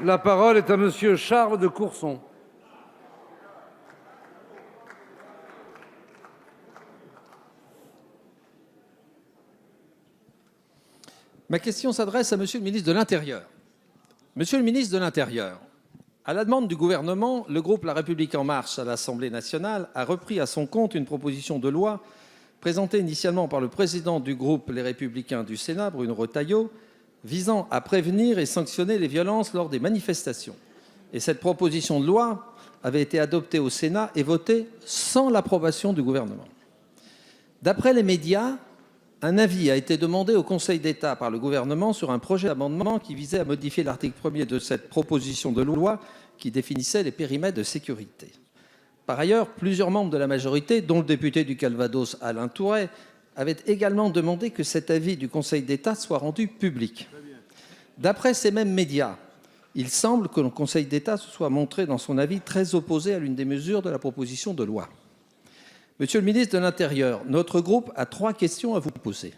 La parole est à Monsieur Charles de Courson. Ma question s'adresse à Monsieur le ministre de l'Intérieur. Monsieur le ministre de l'Intérieur, à la demande du gouvernement, le groupe La République En Marche à l'Assemblée nationale a repris à son compte une proposition de loi présentée initialement par le président du groupe Les Républicains du Sénat, Bruno Retailleau, visant à prévenir et sanctionner les violences lors des manifestations. Et cette proposition de loi avait été adoptée au Sénat et votée sans l'approbation du gouvernement. D'après les médias, un avis a été demandé au Conseil d'État par le gouvernement sur un projet d'amendement qui visait à modifier l'article 1er de cette proposition de loi qui définissait les périmètres de sécurité. Par ailleurs, plusieurs membres de la majorité, dont le député du Calvados Alain Tourret, avaient également demandé que cet avis du Conseil d'État soit rendu public. D'après ces mêmes médias, il semble que le Conseil d'État se soit montré dans son avis très opposé à l'une des mesures de la proposition de loi. Monsieur le ministre de l'Intérieur, notre groupe a 3 questions à vous poser.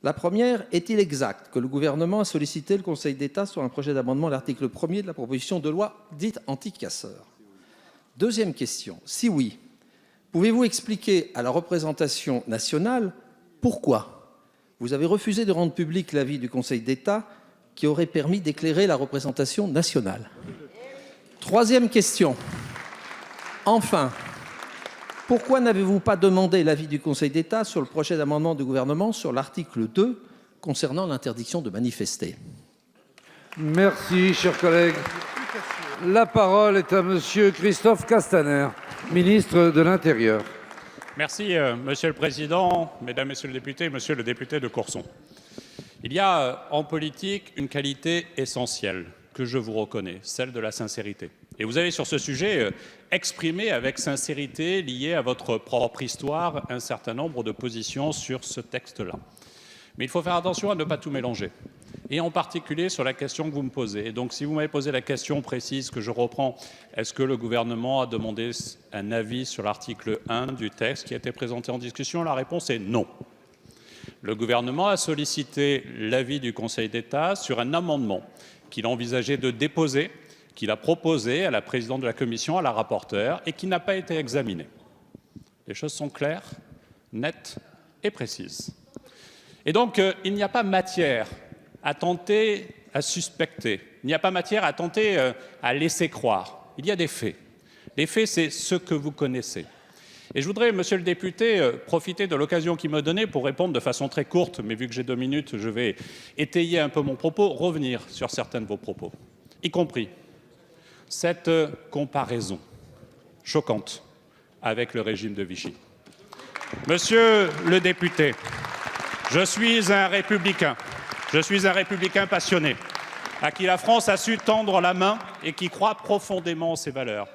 La première, est-il exact que le gouvernement a sollicité le Conseil d'État sur un projet d'amendement à l'article 1er de la proposition de loi dite anti-casseurs? Deuxième question, si oui, pouvez-vous expliquer à la représentation nationale pourquoi vous avez refusé de rendre public l'avis du Conseil d'État qui aurait permis d'éclairer la représentation nationale? Troisième question, enfin, pourquoi n'avez-vous pas demandé l'avis du Conseil d'État sur le projet d'amendement du gouvernement sur l'article 2 concernant l'interdiction de manifester? Merci, cher collègue. La parole est à Monsieur Christophe Castaner, ministre de l'Intérieur. Merci, Monsieur le Président, Mesdames, Messieurs les députés, Monsieur le député de Courson. Il y a en politique une qualité essentielle que je vous reconnais, celle de la sincérité. Et vous avez sur ce sujet exprimé avec sincérité, lié à votre propre histoire, un certain nombre de positions sur ce texte-là. Mais il faut faire attention à ne pas tout mélanger, et en particulier sur la question que vous me posez. Et donc si vous m'avez posé la question précise que je reprends, est-ce que le gouvernement a demandé un avis sur l'article 1 du texte qui a été présenté en discussion? La réponse est non. Le gouvernement a sollicité l'avis du Conseil d'État sur un amendement qu'il envisageait de déposer, qu'il a proposé à la présidente de la Commission, à la rapporteure, et qui n'a pas été examiné. Les choses sont claires, nettes et précises. Et donc, il n'y a pas matière à tenter à suspecter, il n'y a pas matière à tenter à laisser croire. Il y a des faits. Les faits, c'est ce que vous connaissez. Et je voudrais, Monsieur le député, profiter de l'occasion qu'il me donnait pour répondre de façon très courte, mais vu que j'ai 2 minutes, je vais étayer un peu mon propos, revenir sur certains de vos propos, y compris cette comparaison choquante avec le régime de Vichy. Monsieur le député, je suis un républicain passionné, à qui la France a su tendre la main et qui croit profondément en ses valeurs.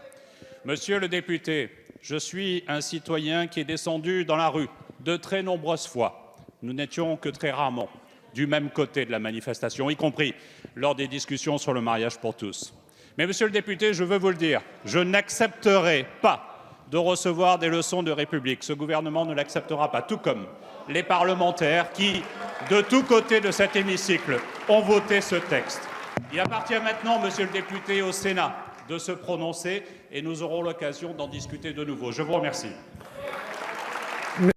Monsieur le député, je suis un citoyen qui est descendu dans la rue de très nombreuses fois. Nous n'étions que très rarement du même côté de la manifestation, y compris lors des discussions sur le mariage pour tous. Mais monsieur le député, je veux vous le dire, je n'accepterai pas de recevoir des leçons de République. Ce gouvernement ne l'acceptera pas, tout comme les parlementaires qui, de tous côtés de cet hémicycle, ont voté ce texte. Il appartient maintenant, monsieur le député, au Sénat de se prononcer et nous aurons l'occasion d'en discuter de nouveau. Je vous remercie.